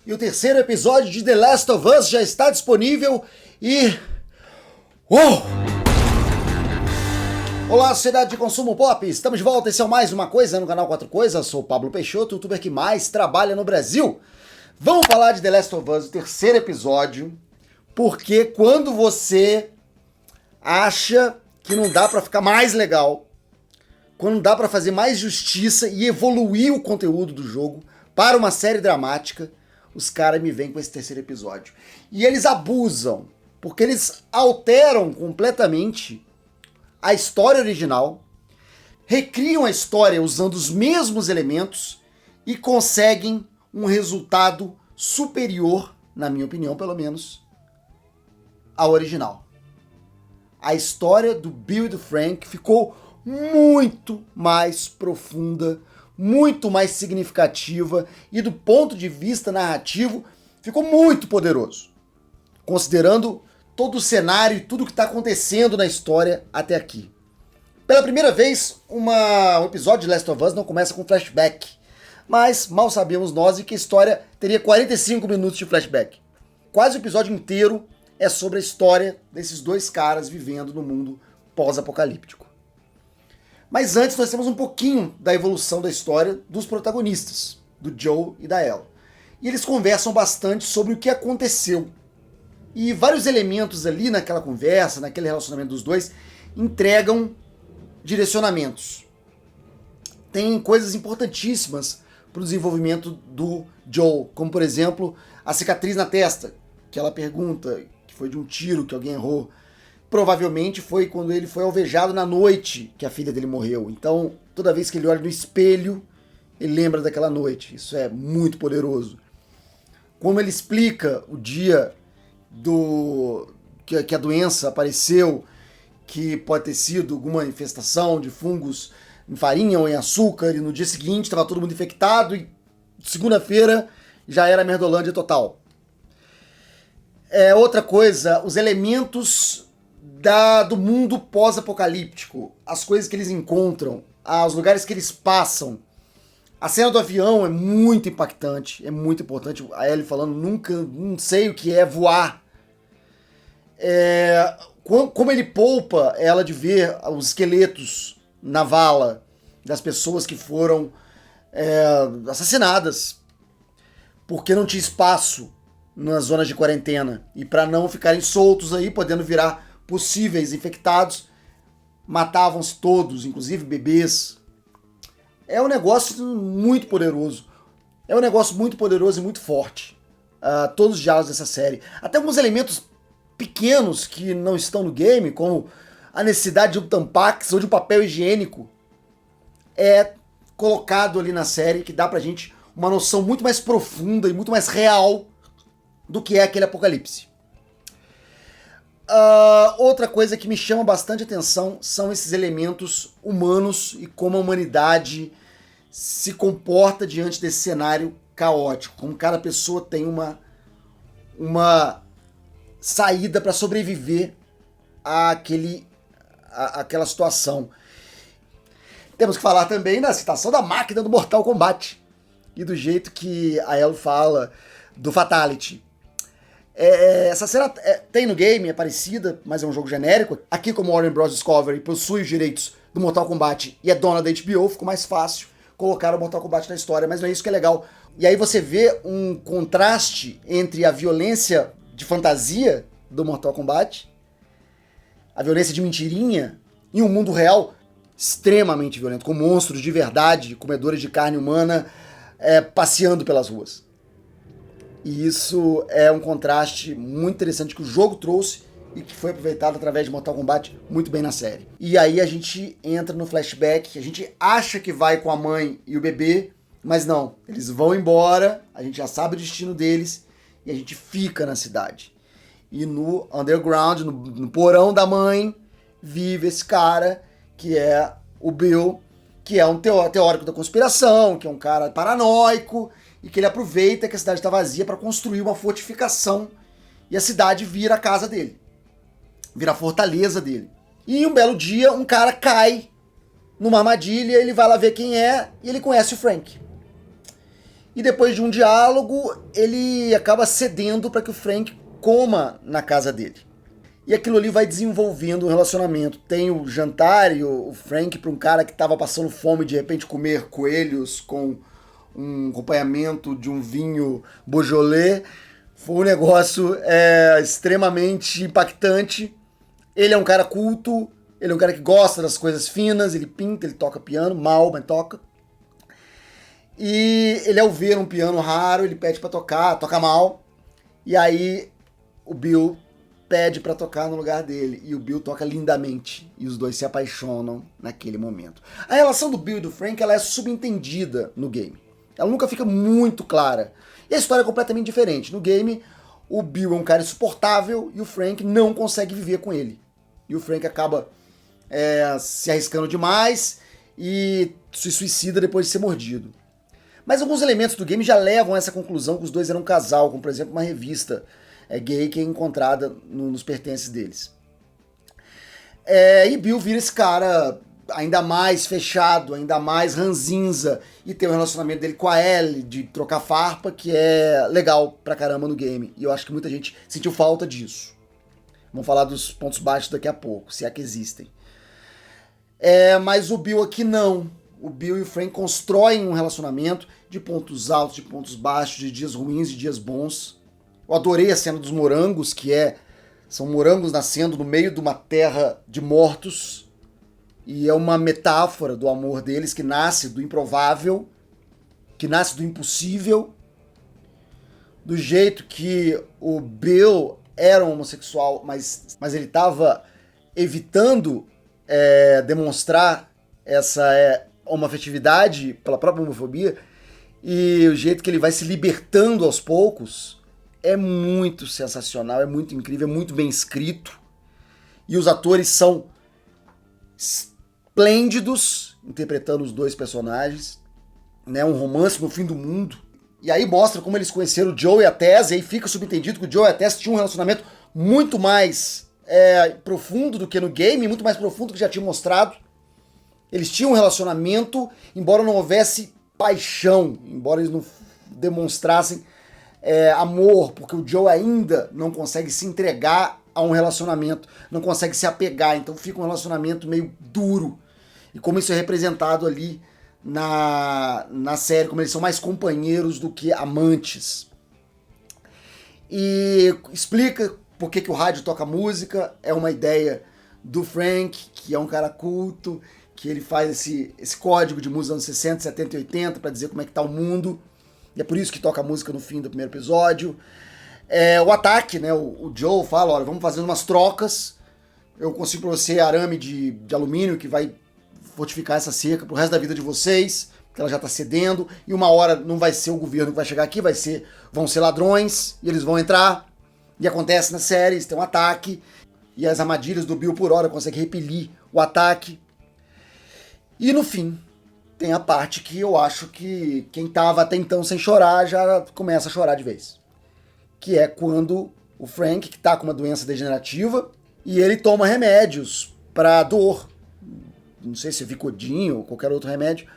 E o terceiro episódio de The Last of Us já está disponível e... Uou! Olá, sociedade de consumo pop! Estamos de volta, esse é o Mais Uma Coisa no canal Quatro Coisas. Sou o Pablo Peixoto, o youtuber que mais trabalha no Brasil. Vamos falar de The Last of Us, o terceiro episódio, porque quando você acha que não dá pra ficar mais legal, quando dá pra fazer mais justiça e evoluir o conteúdo do jogo para uma série dramática, os caras me vêm com esse terceiro episódio. E eles abusam, porque eles alteram completamente a história original, recriam a história usando os mesmos elementos e conseguem um resultado superior, na minha opinião, pelo menos, ao original. A história do Bill e do Frank ficou muito mais profunda, muito mais significativa e do ponto de vista narrativo ficou muito poderoso, considerando todo o cenário e tudo que está acontecendo na história até aqui. Pela primeira vez, um episódio de Last of Us não começa com flashback, mas mal sabemos nós que a história teria 45 minutos de flashback. Quase o episódio inteiro é sobre a história desses dois caras vivendo no mundo pós-apocalíptico. Mas antes nós temos um pouquinho da evolução da história dos protagonistas, do Joe e da Ellie. E eles conversam bastante sobre o que aconteceu. E vários elementos ali naquela conversa, naquele relacionamento dos dois, entregam direcionamentos. Tem coisas importantíssimas para o desenvolvimento do Joe, como por exemplo, a cicatriz na testa, que ela pergunta que foi de um tiro que alguém errou. Provavelmente foi quando ele foi alvejado na noite que a filha dele morreu. Então, toda vez que ele olha no espelho, ele lembra daquela noite. Isso é muito poderoso. Como ele explica o dia que a doença apareceu, que pode ter sido alguma infestação de fungos em farinha ou em açúcar, e no dia seguinte estava todo mundo infectado, e segunda-feira já era Merdolândia total. Outra coisa, os elementos do mundo pós-apocalíptico, as coisas que eles encontram, os lugares que eles passam. A cena do avião é muito impactante, é muito importante. A Ellie falando, não sei o que é voar. Como ele poupa ela de ver os esqueletos na vala das pessoas que foram assassinadas porque não tinha espaço nas zonas de quarentena e para não ficarem soltos aí, podendo virar possíveis infectados, matavam-se todos, inclusive bebês. É um negócio muito poderoso. É um negócio muito poderoso e muito forte. Todos os diálogos dessa série. Até alguns elementos pequenos que não estão no game, como a necessidade de um tampax ou de um papel higiênico, é colocado ali na série, que dá pra gente uma noção muito mais profunda e muito mais real do que é aquele apocalipse. Outra coisa que me chama bastante atenção são esses elementos humanos e como a humanidade se comporta diante desse cenário caótico. Como cada pessoa tem uma saída para sobreviver àquela situação. Temos que falar também da citação da máquina do Mortal Kombat e do jeito que a Ellie fala do Fatality. Essa cena tem no game, é parecida, mas é um jogo genérico. Aqui, como Warner Bros. Discovery possui os direitos do Mortal Kombat e é dona da HBO, ficou mais fácil colocar o Mortal Kombat na história, mas não é isso que é legal. E aí você vê um contraste entre a violência de fantasia do Mortal Kombat, a violência de mentirinha, e um mundo real extremamente violento, com monstros de verdade, comedores de carne humana, passeando pelas ruas. E isso é um contraste muito interessante que o jogo trouxe e que foi aproveitado através de Mortal Kombat muito bem na série. E aí a gente entra no flashback, a gente acha que vai com a mãe e o bebê, mas não, eles vão embora, a gente já sabe o destino deles e a gente fica na cidade. E no underground, no porão da mãe, vive esse cara que é o Bill, que é um teórico da conspiração, que é um cara paranoico, e que ele aproveita que a cidade está vazia para construir uma fortificação e a cidade vira a casa dele, vira a fortaleza dele. E um belo dia um cara cai numa armadilha, ele vai lá ver quem é e ele conhece o Frank. E depois de um diálogo, ele acaba cedendo para que o Frank coma na casa dele. E aquilo ali vai desenvolvendo um relacionamento. Tem o jantar e o Frank, para um cara que estava passando fome, de repente comer coelhos com um acompanhamento de um vinho Beaujolais, foi um negócio extremamente impactante. Ele é um cara culto, ele é um cara que gosta das coisas finas, ele pinta, ele toca piano, mal, mas toca. E ele, ao ver um piano raro, ele pede pra tocar, toca mal. E aí o Bill pede pra tocar no lugar dele. E o Bill toca lindamente. E os dois se apaixonam naquele momento. A relação do Bill e do Frank, ela é subentendida no game. Ela nunca fica muito clara. E a história é completamente diferente. No game, o Bill é um cara insuportável e o Frank não consegue viver com ele. E o Frank acaba se arriscando demais e se suicida depois de ser mordido. Mas alguns elementos do game já levam a essa conclusão que os dois eram um casal, como por exemplo uma revista gay que é encontrada nos pertences deles. E Bill vira esse cara ainda mais fechado, ainda mais ranzinza, e tem um relacionamento dele com a Ellie, de trocar farpa, que é legal pra caramba no game. E eu acho que muita gente sentiu falta disso. Vamos falar dos pontos baixos daqui a pouco, se é que existem. Mas o Bill aqui não. O Bill e o Frank constroem um relacionamento de pontos altos, de pontos baixos, de dias ruins, de dias bons. Eu adorei a cena dos morangos, são morangos nascendo no meio de uma terra de mortos. E é uma metáfora do amor deles, que nasce do improvável, que nasce do impossível. Do jeito que o Bill era um homossexual, mas ele estava evitando demonstrar essa homoafetividade pela própria homofobia, e o jeito que ele vai se libertando aos poucos é muito sensacional, é muito incrível, é muito bem escrito, e os atores são esplêndidos interpretando os dois personagens, né? Um romance no fim do mundo. E aí mostra como eles conheceram o Joe e a Tess, e aí fica subentendido que o Joe e a Tess tinham um relacionamento muito mais profundo do que no game, muito mais profundo do que já tinha mostrado. Eles tinham um relacionamento, embora não houvesse paixão, embora eles não demonstrassem amor, porque o Joe ainda não consegue se entregar a um relacionamento, não consegue se apegar, então fica um relacionamento meio duro. E como isso é representado ali na série, como eles são mais companheiros do que amantes. E explica por que o rádio toca música, é uma ideia do Frank, que é um cara culto, que ele faz esse código de música dos anos 60, 70 e 80 para dizer como é que tá o mundo, e é por isso que toca a música no fim do primeiro episódio. O ataque, né, o Joe fala, olha, vamos fazer umas trocas, eu consigo pra você arame de alumínio que vai fortificar essa cerca pro resto da vida de vocês, que ela já tá cedendo, e uma hora não vai ser o governo que vai chegar aqui, vão ser ladrões, e eles vão entrar, e acontece na série, tem um ataque, e as armadilhas do Bill por hora conseguem repelir o ataque. E no fim, tem a parte que eu acho que quem tava até então sem chorar já começa a chorar de vez. Que é quando o Frank, que tá com uma doença degenerativa, e ele toma remédios pra dor, não sei se é Vicodin ou qualquer outro remédio,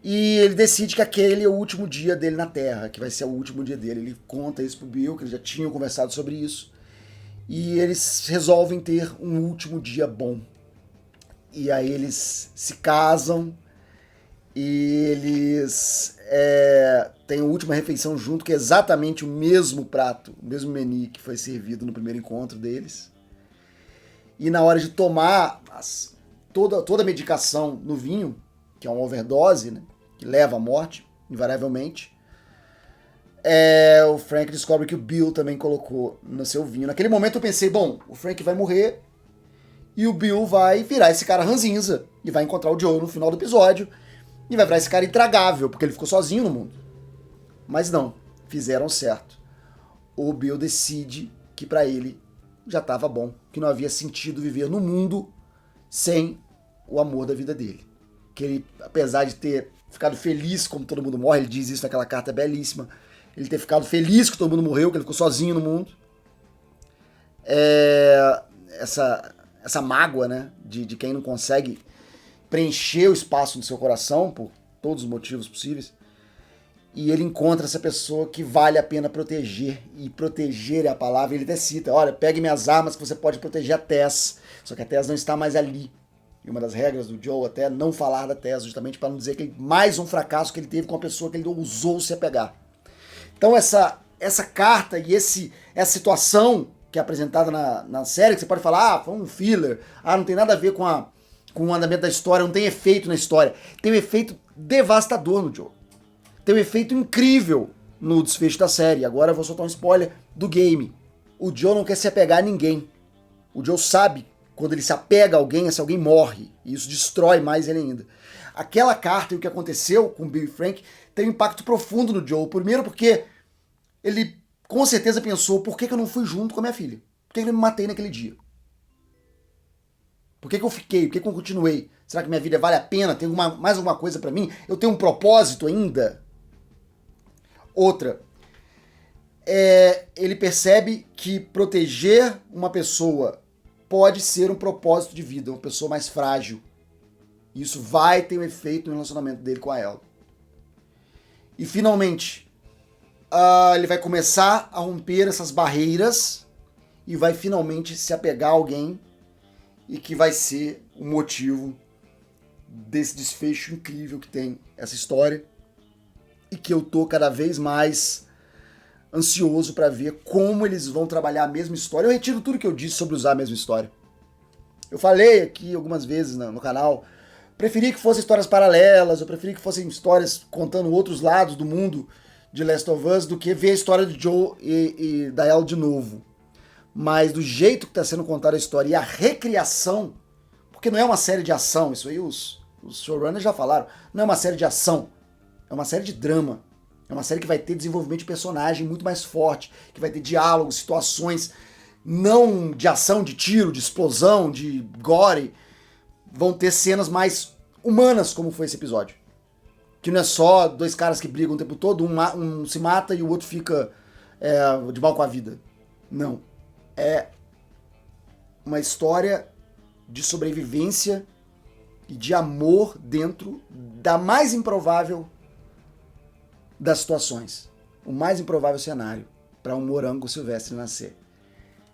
e ele decide que aquele é o último dia dele na Terra, que vai ser o último dia dele. Ele conta isso pro Bill, que eles já tinham conversado sobre isso, e eles resolvem ter um último dia bom. E aí eles se casam, e eles têm a última refeição junto, que é exatamente o mesmo prato, o mesmo menu que foi servido no primeiro encontro deles. E na hora de tomar toda a medicação no vinho, que é uma overdose, né, que leva à morte, invariavelmente, o Frank descobre que o Bill também colocou no seu vinho. Naquele momento eu pensei, bom, o Frank vai morrer e o Bill vai virar esse cara ranzinza e vai encontrar o Joe no final do episódio e vai virar esse cara intragável, porque ele ficou sozinho no mundo. Mas não, fizeram certo. O Bill decide que pra ele já estava bom, que não havia sentido viver no mundo sem o amor da vida dele. Que ele, apesar de ter ficado feliz como todo mundo morre, ele diz isso naquela carta belíssima, ele ter ficado feliz que todo mundo morreu, que ele ficou sozinho no mundo. Essa mágoa, né, de quem não consegue preencher o espaço no seu coração, por todos os motivos possíveis, e ele encontra essa pessoa que vale a pena proteger, e proteger é a palavra, ele até cita, olha, pegue minhas armas que você pode proteger a Tess, só que a Tess não está mais ali. E uma das regras do Joe até é não falar da Tess, justamente para não dizer que mais um fracasso que ele teve com a pessoa que ele ousou se apegar. Então essa carta e essa situação que é apresentada na série, que você pode falar, foi um filler, não tem nada a ver com o andamento da história, não tem efeito na história, tem um efeito devastador no Joe. Tem um efeito incrível no desfecho da série. Agora eu vou soltar um spoiler do game. O Joe não quer se apegar a ninguém. O Joe sabe quando ele se apega a alguém, esse alguém morre. E isso destrói mais ele ainda. Aquela carta e o que aconteceu com o Bill e Frank tem um impacto profundo no Joe. Primeiro porque ele com certeza pensou, por que eu não fui junto com a minha filha? Por que eu não me matei naquele dia? Por que eu fiquei? Por que eu continuei? Será que minha vida vale a pena? Tem mais alguma coisa pra mim? Eu tenho um propósito ainda? Outra, ele percebe que proteger uma pessoa pode ser um propósito de vida, uma pessoa mais frágil. Isso vai ter um efeito no relacionamento dele com a ela. E finalmente, ele vai começar a romper essas barreiras e vai finalmente se apegar a alguém e que vai ser o motivo desse desfecho incrível que tem essa história. E que eu tô cada vez mais ansioso para ver como eles vão trabalhar a mesma história. Eu retiro tudo que eu disse sobre usar a mesma história. Eu falei aqui algumas vezes no canal, preferi que fossem histórias paralelas, eu preferi que fossem histórias contando outros lados do mundo de Last of Us do que ver a história de Joe e da Ellie de novo. Mas do jeito que está sendo contada a história e a recriação, porque não é uma série de ação, isso aí os showrunners já falaram, não é uma série de ação. É uma série de drama. É uma série que vai ter desenvolvimento de personagem muito mais forte, que vai ter diálogos, situações não de ação, de tiro, de explosão, de gore. Vão ter cenas mais humanas, como foi esse episódio. Que não é só dois caras que brigam o tempo todo, um se mata e o outro fica de mal com a vida. Não. É uma história de sobrevivência e de amor dentro da mais improvável das situações. O mais improvável cenário para um morango silvestre nascer.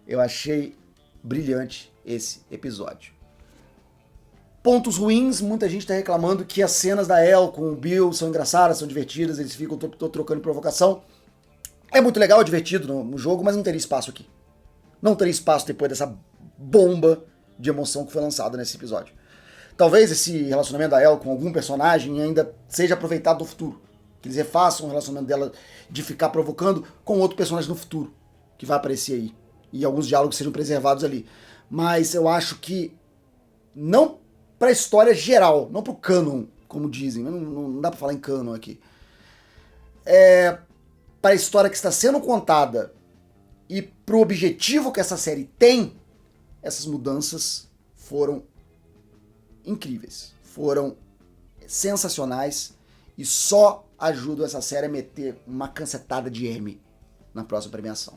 Eu achei brilhante esse episódio. Pontos ruins, muita gente está reclamando que as cenas da Elle com o Bill são engraçadas, são divertidas, eles ficam trocando provocação. É muito legal, é divertido no jogo, mas não teria espaço aqui. Não teria espaço depois dessa bomba de emoção que foi lançada nesse episódio. Talvez esse relacionamento da Elle com algum personagem ainda seja aproveitado no futuro. Que eles refaçam o relacionamento dela de ficar provocando com outro personagem no futuro, que vai aparecer aí. E alguns diálogos sejam preservados ali. Mas eu acho que, não pra história geral, não pro canon, como dizem, não dá pra falar em canon aqui. Para a história que está sendo contada e pro objetivo que essa série tem, essas mudanças foram incríveis. Foram sensacionais e só ajudam essa série a meter uma cancetada de M na próxima premiação.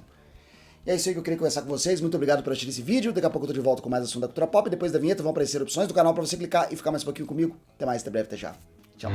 E é isso aí que eu queria conversar com vocês. Muito obrigado por assistir esse vídeo. Daqui a pouco eu tô de volta com mais assunto da cultura pop. Depois da vinheta vão aparecer opções do canal para você clicar e ficar mais um pouquinho comigo. Até mais, até breve, até já. Tchau.